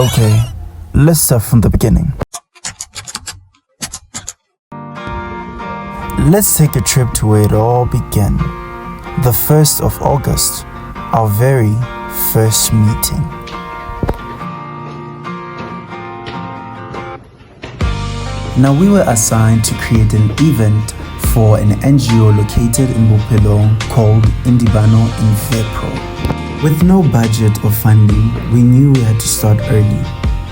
Okay, let's start from the beginning. Let's take a trip to where it all began. The 1st of August, our very first meeting. Now we were assigned to create an event for an NGO located in Bophelong called Indibano in Vepro. With no budget or funding, we knew we had to start early.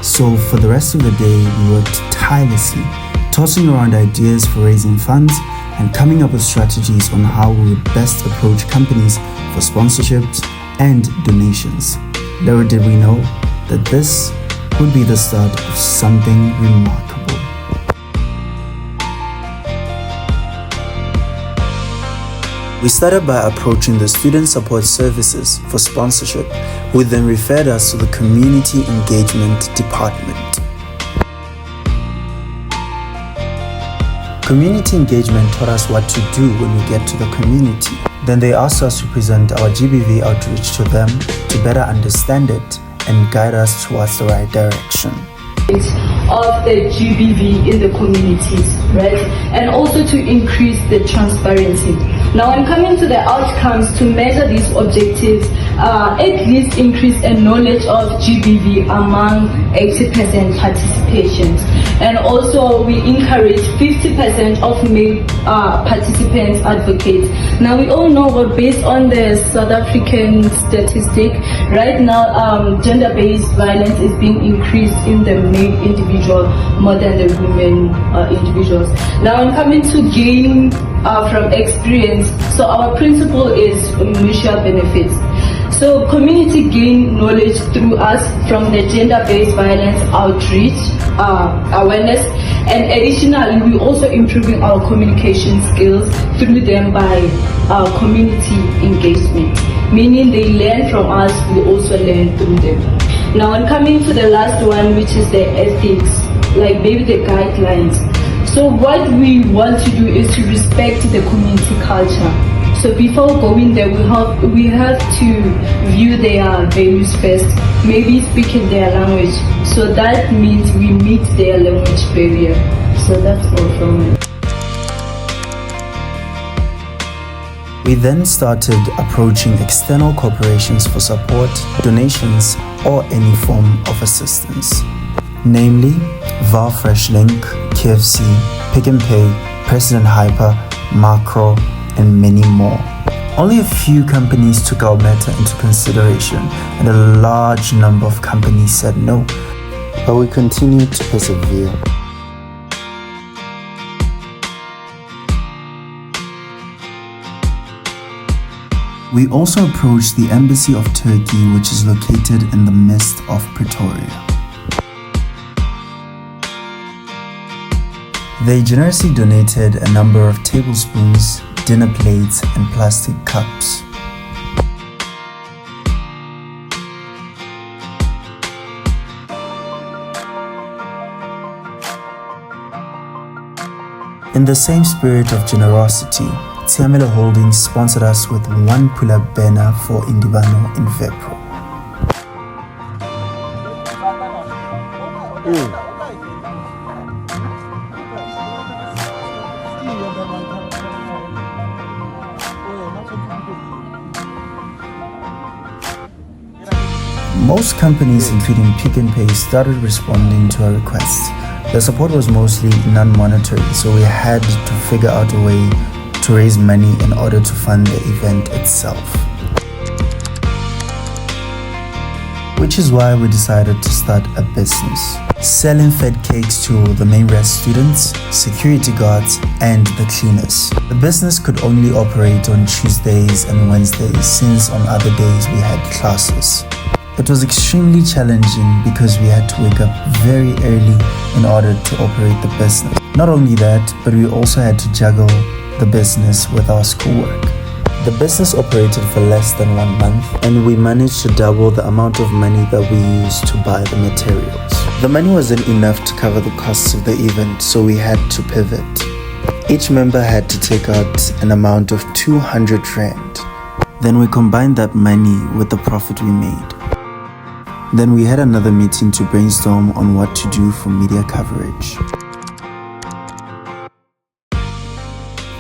So for the rest of the day, we worked tirelessly, tossing around ideas for raising funds and coming up with strategies on how we would best approach companies for sponsorships and donations. Little did we know that this would be the start of something remarkable. We started by approaching the Student Support Services for sponsorship, who then referred us to the Community Engagement Department. Community engagement taught us what to do when we get to the community. Then they asked us to present our GBV outreach to them to better understand it and guide us towards the right direction. Of the GBV in the communities, right? And also to increase the transparency. Now, when coming to the outcomes to measure these objectives, at least increase a knowledge of GBV among 80% participations. And also we encourage 50% of male participants advocates. Now we all know that based on the South African statistic, right now gender-based violence is being increased in the male individual more than the women individuals. Now when coming to gain from experience, so our principle is mutual benefits. So community gain knowledge through us from the gender-based violence outreach, awareness, and additionally we also improving our communication skills through them by community engagement, meaning they learn from us, we also learn through them. Now when coming to the last one, which is the ethics, like maybe the guidelines. So what we want to do is to respect the community culture. So before going there, we have to view their values first, maybe speaking their language. So that means we meet their language barrier. So that's all from me. We then started approaching external corporations for support, donations, or any form of assistance. Namely, VAR Fresh Link, KFC, Pick n Pay, President Hyper, Macro, and many more. Only a few companies took our matter into consideration, and a large number of companies said no. But we continued to persevere. We also approached the Embassy of Turkey, which is located in the midst of Pretoria. They generously donated a number of tablespoons, dinner plates, and plastic cups. In the same spirit of generosity, Tiamelo Holdings sponsored us with 1 pull-up banner for Indibano in Vepro. Most companies, including Pick n Pay, started responding to our requests. The support was mostly non-monetary, so we had to figure out a way to raise money in order to fund the event itself. Which is why we decided to start a business, selling fed cakes to the main rest students, security guards, and the cleaners. The business could only operate on Tuesdays and Wednesdays, since on other days we had classes. It was extremely challenging because we had to wake up very early in order to operate the business. Not only that, but we also had to juggle the business with our schoolwork. The business operated for less than 1 month, and we managed to double the amount of money that we used to buy the materials. The money wasn't enough to cover the costs of the event, so we had to pivot. Each member had to take out an amount of 200 Rand. Then we combined that money with the profit we made. Then we had another meeting to brainstorm on what to do for media coverage.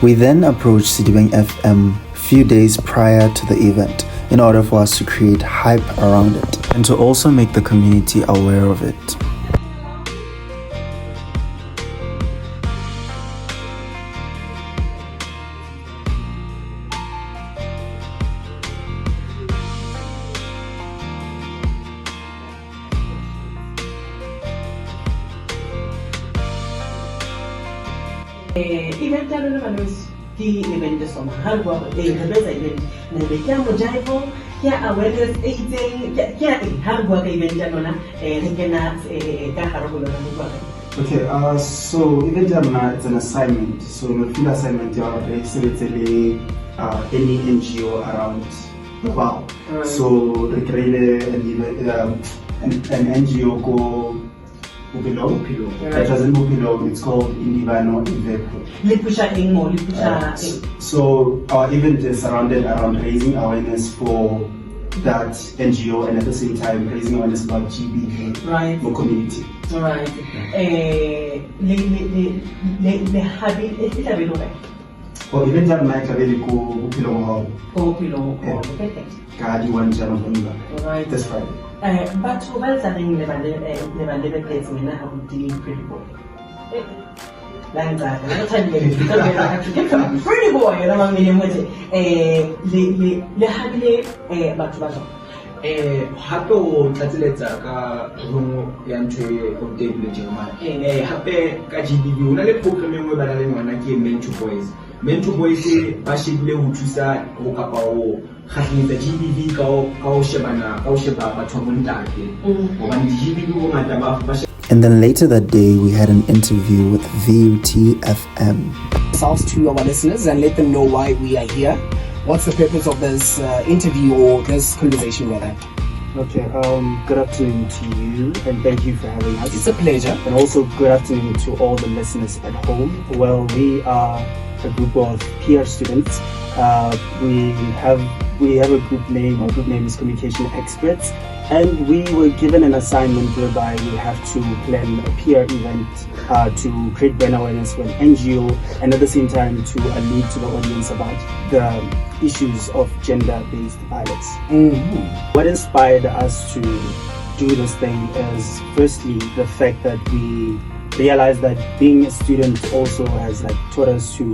We then approached Citibank FM a few days prior to the event in order for us to create hype around it and to also make the community aware of it. Event ano naman ki event sa harwa habeza event na bekia mojaifo kia awareness aging kia harwa ka event ano na kena ka harwa na mugwa. Okay, so event it's an assignment. So the field assignment you are basically any NGO around the world. So they create an NGO called Upilo. That doesn't Upilo, it's called Indivano Inveco. So our event is surrounded around raising awareness for that NGO and at the same time raising awareness about GBV for community. Right. Oh, event that night Upilo Hall. Upilo. Kadi one channel. Right. That's Friday. But while starting never place me na have the pretty boy. Lanza, I'm telling you, pretty boy, you know, le habile batho ba hape o tlatseletsa ka romo ya ntwe o table Jeremiah hape ka GBV o na le program engwe ba na le ngwana ke Mentor Boys ba shebile ho thusa ho kapa ho khatlisa GBV ka o shebana ka o sheba batho ba bontate hobane GBV o ngata ba. And then later that day, we had an interview with VUT FM. Ourselves to our listeners and let them know why we are here. What's the purpose of this interview or this conversation, rather? Okay, good afternoon to you and thank you for having us. It's a pleasure. And also good afternoon to all the listeners at home. Well, we are a group of PR students. We have a group name. Our group name is Communication Experts. And we were given an assignment whereby we have to plan a PR event to create brand awareness for an NGO and at the same time to allude to the audience about the issues of gender-based violence. Mm-hmm. What inspired us to do this thing is firstly the fact that we realized that being a student also has taught us to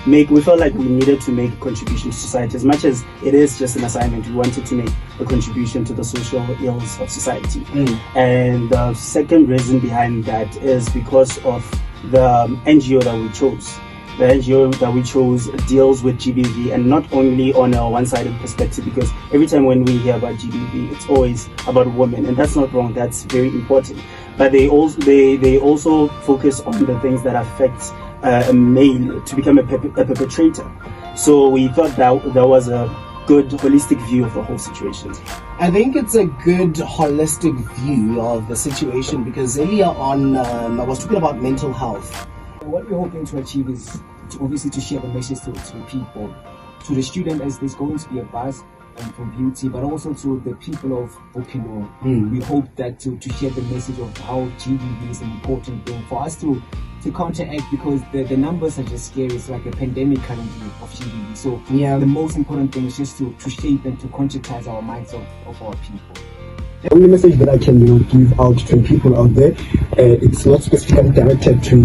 we felt like we needed to make a contribution to society. As much as it is just an assignment, we wanted to make a contribution to the social ills of society. And the second reason behind that is because of the NGO that we chose. The NGO that we chose deals with GBV, and not only on a one-sided perspective, because every time when we hear about GBV, it's always about women, and that's not wrong, that's very important. But they also focus on the things that affect a male to become a perpetrator. So we thought that was a good holistic view of the whole situation. I think it's a good holistic view of the situation because earlier on I was talking about mental health. What we're hoping to achieve is obviously to share the message to people, to the student as there's going to be a buzz from beauty, but also to the people of Upilo. We hope that to share the message of how GBV is an important thing for us to counteract, because the numbers are just scary. It's like a pandemic currently of GBV. So the most important thing is just to shape and to conscientize our minds of our people. The only message that I can give out to people out there, it's not specifically directed to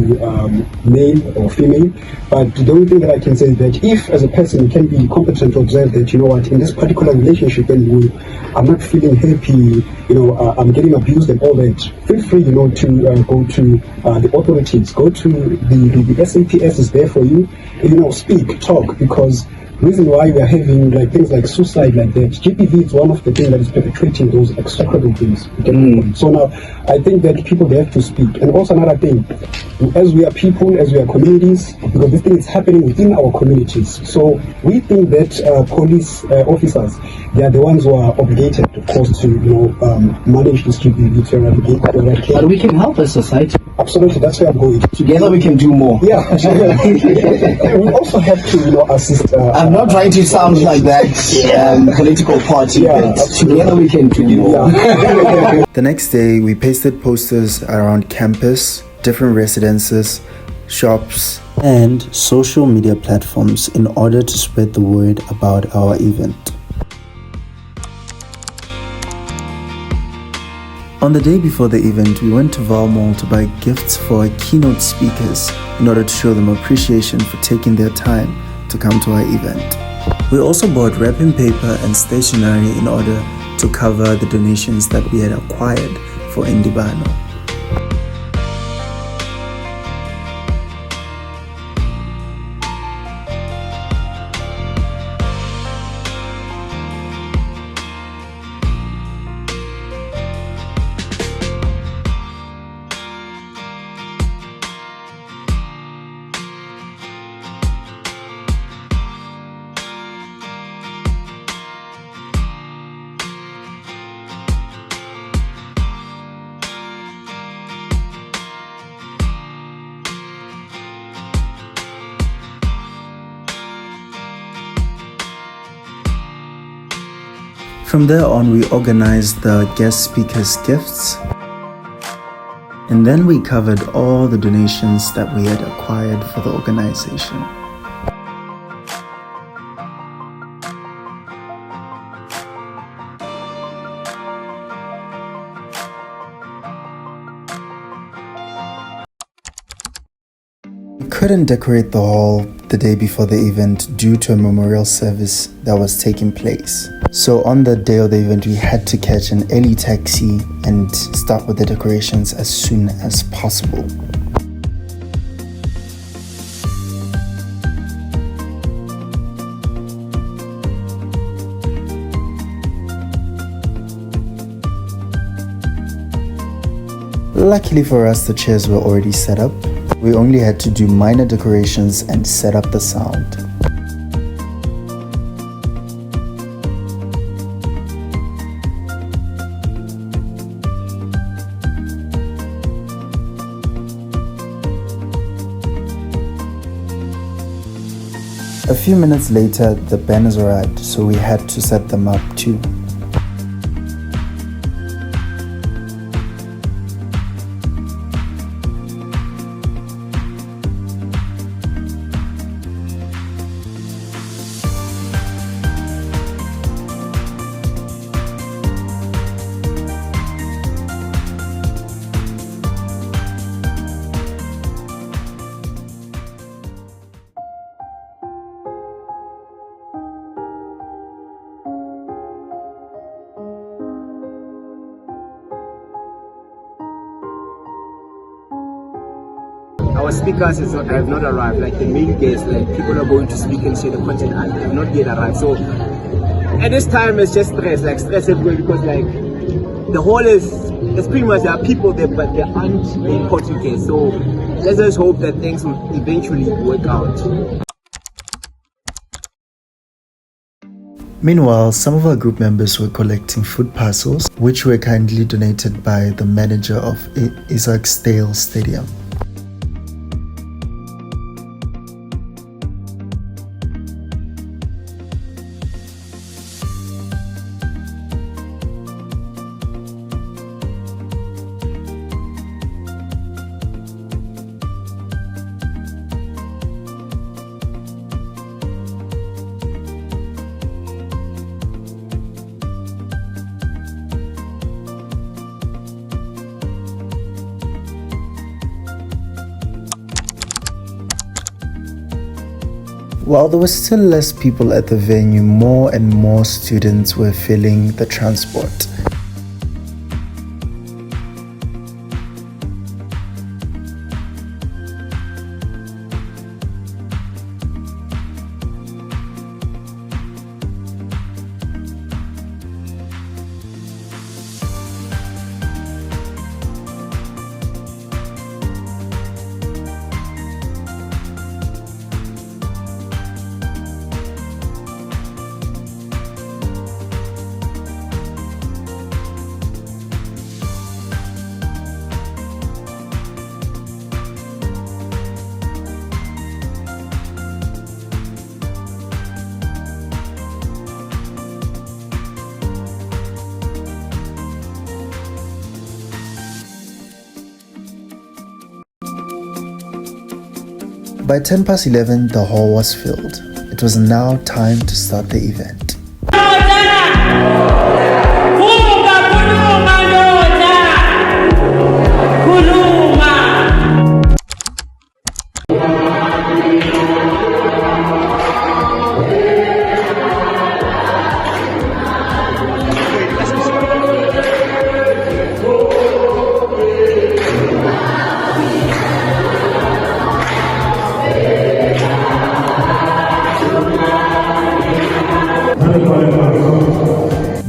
male or female, but the only thing that I can say is that if as a person you can be competent to observe that, in this particular relationship and I'm not feeling happy, I'm getting abused and all that, feel free to go to the authorities, go to the SAPS is there for you, speak, talk, because reason why we are having things like suicide like that, GBV is one of the things that is perpetrating those execrable things. So now I think that people, they have to speak. And also another thing, as we are people, as we are communities, because this thing is happening within our communities. So we think that police officers, they are the ones who are obligated, of course, to manage this GBV, to eradicate. But we can help as society. Absolutely, that's where I'm going. Together we can do more. Yeah, we also have to, assist. I'm not trying to sound like that political party, Yeah, but together we can do more. Yeah. The next day, we pasted posters around campus, different residences, shops, and social media platforms in order to spread the word about our event. On the day before the event, we went to Val Mall to buy gifts for our keynote speakers in order to show them appreciation for taking their time to come to our event. We also bought wrapping paper and stationery in order to cover the donations that we had acquired for Indibano. From there on, we organized the guest speakers' gifts, and then we covered all the donations that we had acquired for the organization. We couldn't decorate the hall the day before the event due to a memorial service that was taking place. So on the day of the event, we had to catch an early taxi and start with the decorations as soon as possible. Luckily for us, the chairs were already set up. We only had to do minor decorations and set up the sound. A few minutes later, the banners arrived, so we had to set them up too. Our speakers have not arrived, like the main guests, like people are going to speak and say the content have not yet arrived. So at this time it's just stress everywhere, because like the hall is pretty much, there are people there but there aren't important guests. So let's just hope that things will eventually work out. Meanwhile, some of our group members were collecting food parcels, which were kindly donated by the manager of Izaak-Stale Stadium. While there were still less people at the venue, more and more students were filling the transport. By 11:10, the hall was filled. It was now time to start the event.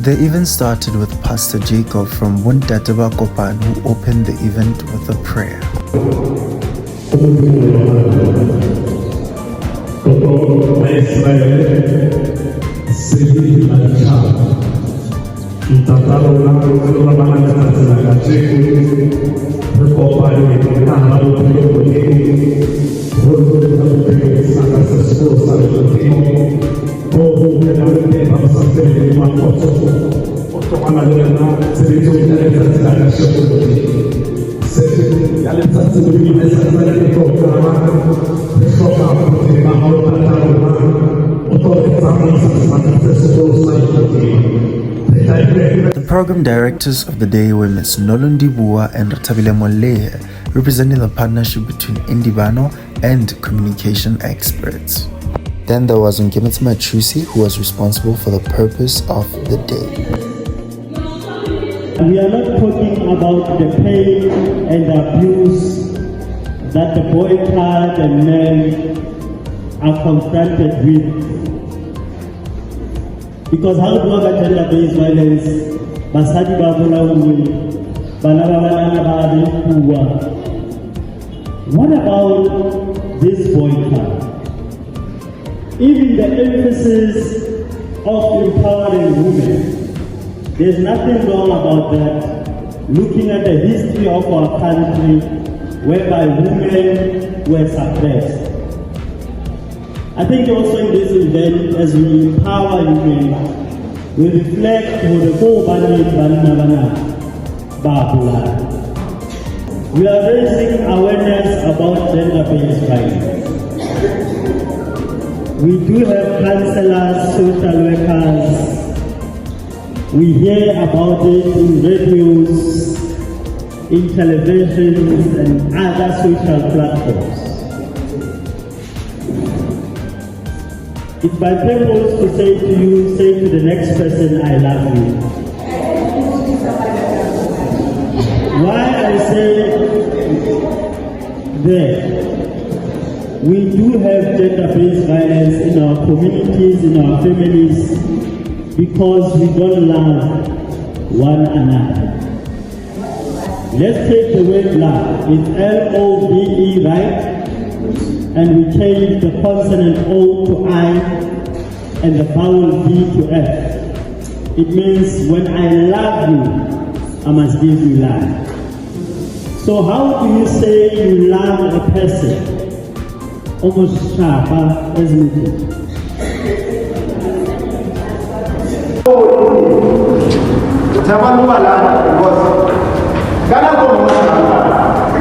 The event started with Pastor Jacob from Wuntataba Kopan, who opened the event with a prayer. The program directors of the day were Ms. Nolondi Bua and Ratabile Molehe, representing the partnership between Indibano and communication experts. Then there was Ngemetsi Machusi, who was responsible for the purpose of the day. We are not talking about the pain and the abuse that the boy child and men are confronted with. Because how do we gender-based violence? Basadi ba bolawe, bana ba bana ba puwa. What about this boy child? Even the emphasis of empowering women, there's nothing wrong about that. Looking at the history of our country, whereby women were suppressed. I think also in this event, as we empower women, we reflect on the whole We are raising awareness about gender-based violence. We do have counselors, social workers. We hear about it in radios, in televisions, and other social platforms. It's my purpose to say to you, say to the next person, I love you. Why I say that we do have gender-based violence in our communities, in our families, because we don't love one another. Let's take the word love. It's L-O-V-E, right? And we change the consonant O to I and the vowel V to F. It means when I love you, I must give you love. So how do you say you love a person? Almost sharper, isn't it?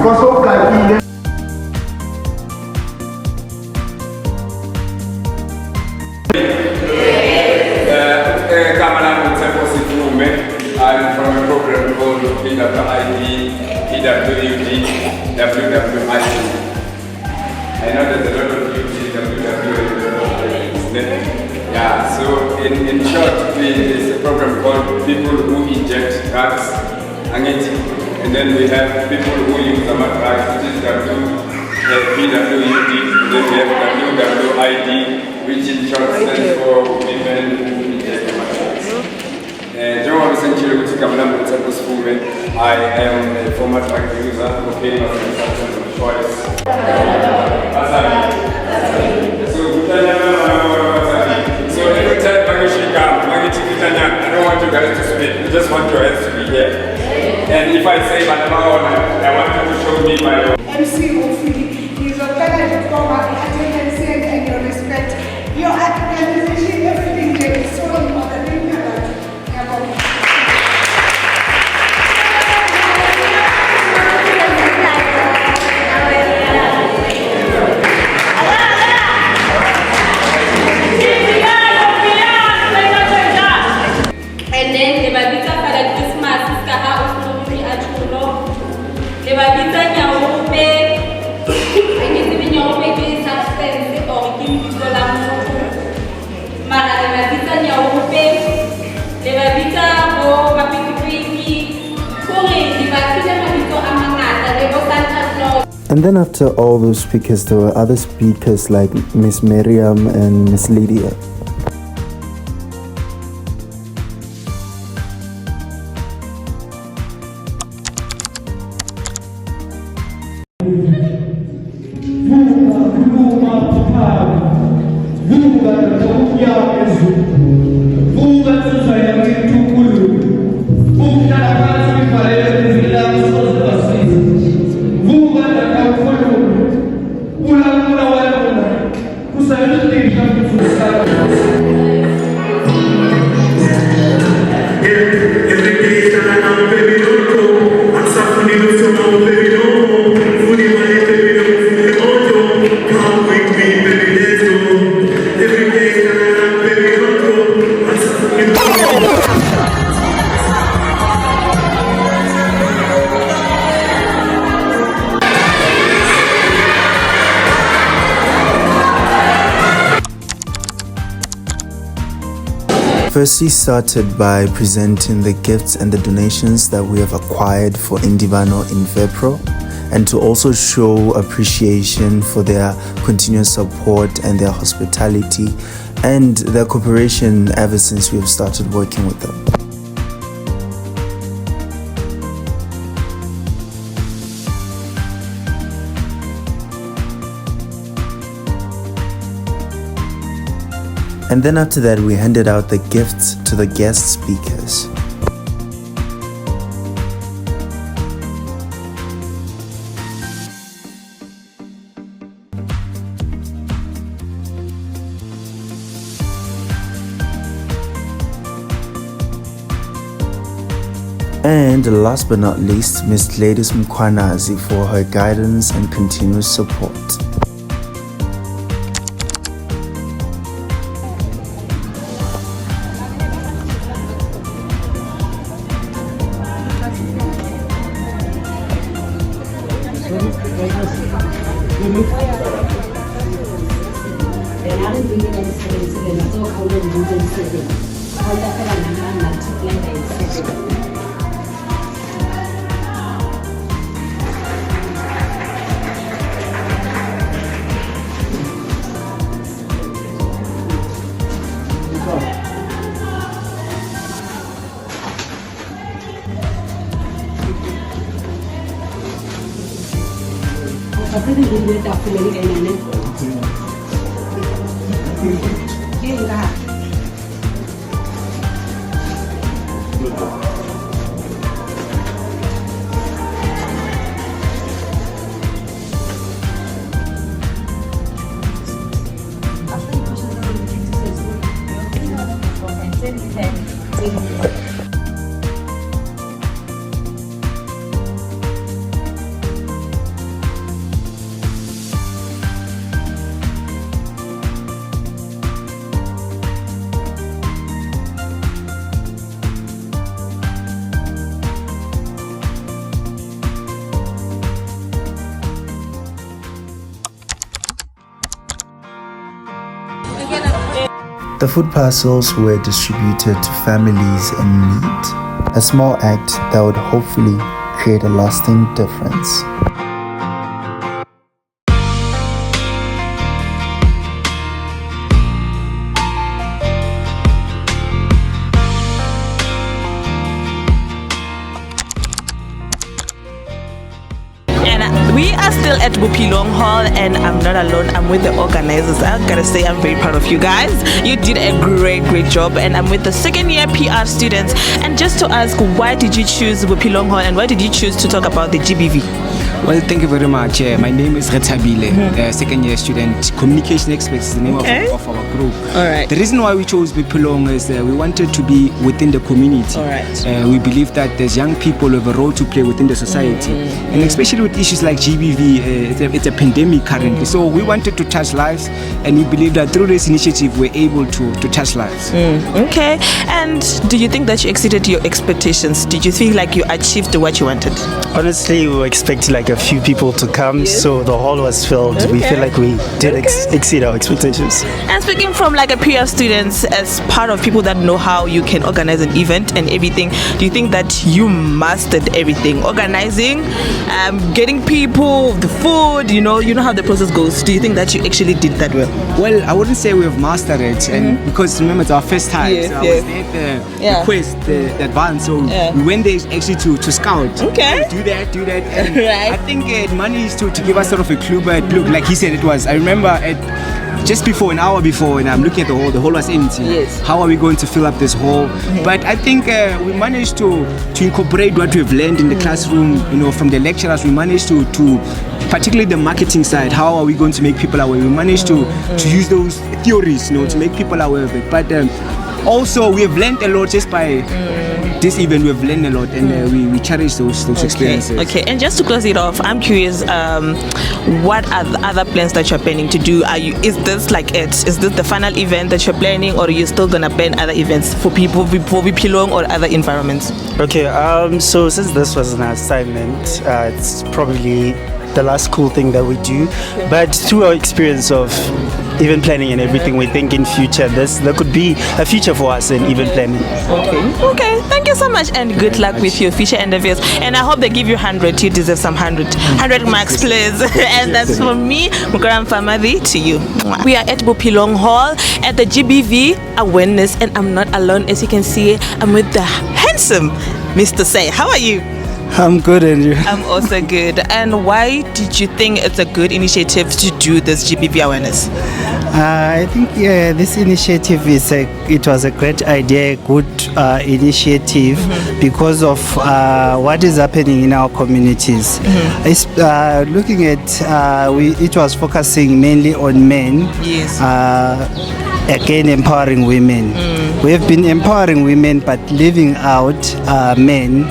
Because of that, I'm from a program called PWID, PWUD, WWID. I know there's a lot of UG, WWID. Yeah, so in short, it's a program called People Who Inject Drugs, and then we have people who use some drugs, which is PWUD, then we have WWID, which in short stands for Women Who Inject Drugs. I am a former drug user, cocaine was my substance of choice. So every time I don't want you guys to speak, I just want your hands to be here. And if I say my own, I want you to show me my own. MC Ofili, he's a better former attendance and your respect. Your organization, everything there is so important. And then after all those speakers, there were other speakers like Miss Miriam and Miss Lydia. Firstly, started by presenting the gifts and the donations that we have acquired for Indivano in Vepro, and to also show appreciation for their continuous support and their hospitality and their cooperation ever since we have started working with them. And then after that, we handed out the gifts to the guest speakers. And last but not least, Miss Gladys Mkwanazi for her guidance and continuous support. The food parcels were distributed to families in need, a small act that would hopefully create a lasting difference. We are still at Bophelong Hall, and I'm not alone. I'm with the organizers. I gotta say, I'm very proud of you guys. You did a great job, and I'm with the second year PR students. And just to ask, why did you choose Bophelong Hall, and why did you choose to talk about the GBV? Well, thank you very much. My name is Retabile, second year student. Communication expert is the name of our group. All right. The reason why we chose Bophelong is we wanted to be within the community. All right. We believe that there's young people who have a role to play within the society. And especially with issues like GBV, it's a pandemic currently. So we wanted to touch lives, and we believe that through this initiative, we're able to touch lives. Okay. And do you think that you exceeded your expectations? Did you feel like you achieved what you wanted? Honestly, we were expecting like a few people to come, so the hall was filled. We feel like we did exceed our expectations. And speaking from like a PR students, as part of people that know how you can organize an event and everything, do you think that you mastered everything? Organizing, getting people, the food, you know how the process goes. Do you think that you actually did that well? Well, I wouldn't say we've mastered it, and because remember it's our first time, so I was there at the quest, the advance, so we went there actually to scout. Okay. Do that, and I think it managed to give us sort of a clue, but look, like he said, it was. I remember just before, an hour before, and I'm looking at the hall was empty. Yes. How are we going to fill up this hall? But I think we managed to incorporate what we've learned in the classroom, from the lecturers. We managed to particularly the marketing side. How are we going to make people aware? We managed to use those theories, to make people aware of it. But also, we have learned a lot just by this event. We've learned a lot, and we cherish those experiences. Okay, and just to close it off, I'm curious, what are the other plans that you're planning to do? Is this like it? Is this the final event that you're planning, or are you still gonna plan other events for people before Bophelong or other environments? Okay, so since this was an assignment, it's probably the last cool thing that we do, but through our experience of event planning and everything, we think in future there could be a future for us in event planning. Okay, thank you so much, and good luck with your future endeavors, and I hope they give you 100. You deserve some 100 marks, please. And that's from me, Mukaram Famadi, to you. We are at Bophelong Hall at the GBV awareness, and I'm not alone. As you can see, I'm with the handsome Mr. Say. How are you? I'm good, Andrew. I'm also good. And why did you think it's a good initiative to do this GBV awareness? I think this initiative it was a great idea, a good initiative because of what is happening in our communities. It's, looking at it was focusing mainly on men. Yes. Again, empowering women. We have been empowering women, but leaving out men.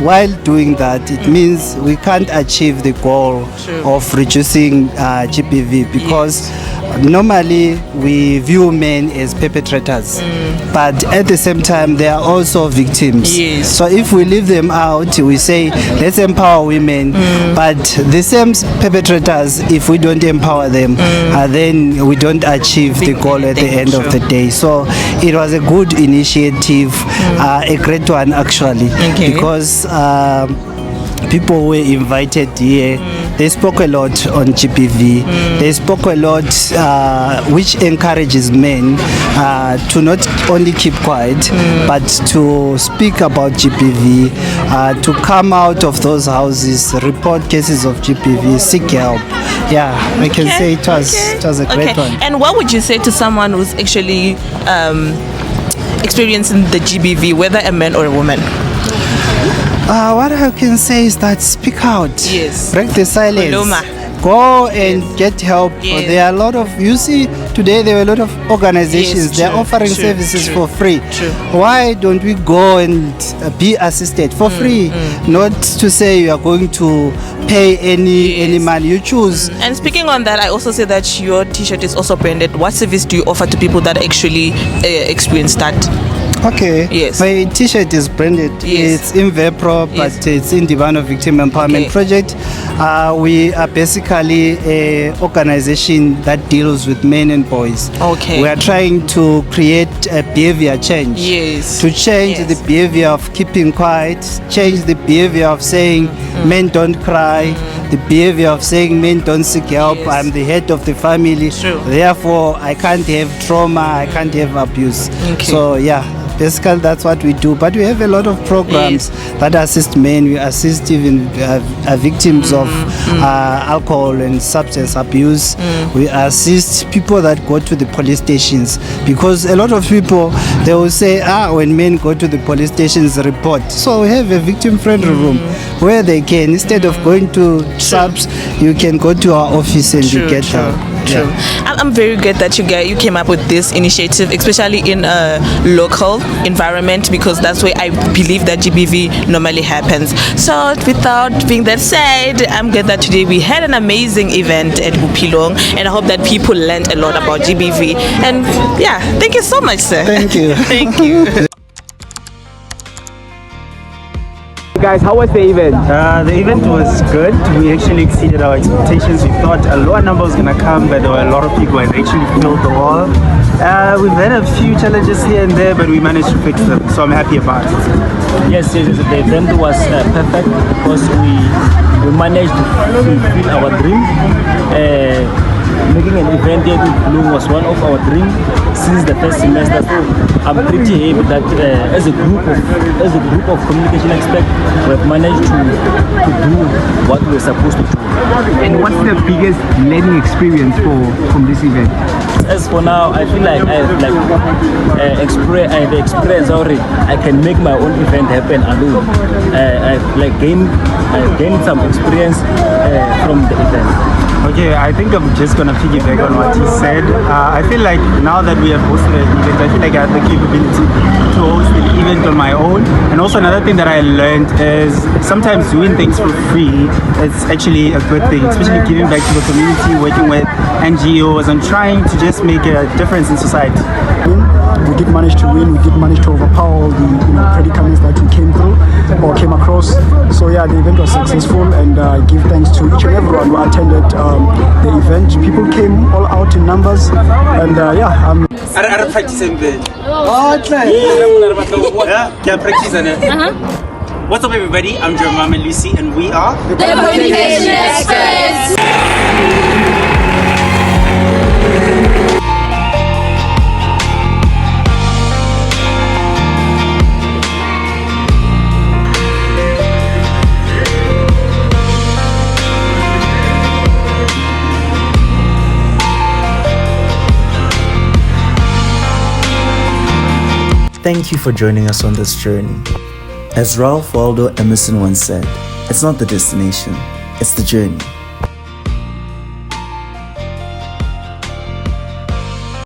While doing that, it means we can't achieve the goal of reducing GBV, because normally we view men as perpetrators, but at the same time they are also victims. Yes. So if we leave them out, we say let's empower women, but the same perpetrators, if we don't empower them, then we don't achieve the goal at the end of the day. So it was a good initiative, a great one actually, because people were invited here. They spoke a lot on GBV. They spoke a lot, which encourages men to not only keep quiet, but to speak about GBV, to come out of those houses, report cases of GBV, seek help. Yeah, I can say it was a great one. And what would you say to someone who's actually experiencing the GBV, whether a man or a woman? What I can say is that speak out. Yes. Break the silence. Go and get help. There are a lot of, you see, today there are a lot of organizations, they're offering services for free. Why don't we go and be assisted for free? Not to say you are going to pay any money, you choose. And speaking on that, I also say that your t-shirt is also branded. What service do you offer to people that actually experience that? Okay. Yes. My t-shirt is branded. Yes. It's in Vepro, but it's in Divano Victim Empowerment Project. We are basically an organization that deals with men and boys. Okay. We are trying to create a behavior change. Yes. To change the behavior of keeping quiet, change the behavior of saying men don't cry, the behavior of saying men don't seek help. I'm the head of the family. Therefore, I can't have trauma, I can't have abuse. So yeah. Basically, that's what we do. But we have a lot of programs that assist men. We assist even victims of alcohol and substance abuse. We assist people that go to the police stations, because a lot of people, they will say, when men go to the police stations, report. So we have a victim-friendly room where they can, instead of going to subs, you can go to our office and you get help. True. I'm very glad that you came up with this initiative, especially in a local environment, because that's where I believe that GBV normally happens. So without being that said, I'm glad that today we had an amazing event at Bophelong, and I hope that people learned a lot about GBV. And yeah, thank you so much, sir. Thank you. Thank you. guys, how was the event? The event was good. We actually exceeded our expectations. We thought a lower number was going to come, but there were a lot of people and actually filled the hall. We've had a few challenges here and there, but we managed to fix them, so I'm happy about it. Yes, the event was perfect because we managed to fulfill our dream. Making an event here in Bloem was one of our dreams since the first semester. So I'm pretty happy that as a group of communication experts, we've managed to do what we're supposed to do. And what's the biggest learning experience from this event? As for now, I feel like I have experience already. I can make my own event happen alone. I've gained some experience from the event. Okay, I think I'm just gonna piggyback on what he said. I feel like now that we have hosted an event, I feel like I have the capability to host an event on my own. And also another thing that I learned is sometimes doing things for free is actually a good thing, especially giving back to the community, working with NGOs and trying to just make a difference in society. We did manage to win. We did manage to overpower all the predicaments that we came through or came across. So yeah, the event was successful, and I give thanks to each and everyone who attended the event. People came all out in numbers, and I don't practice anything. Oh, it's nice. Yeah, practice on it. What's up, everybody? I'm Jeremiah Lucy, and we are the Communication Experts. Thank you for joining us on this journey. As Ralph Waldo Emerson once said, it's not the destination, it's the journey.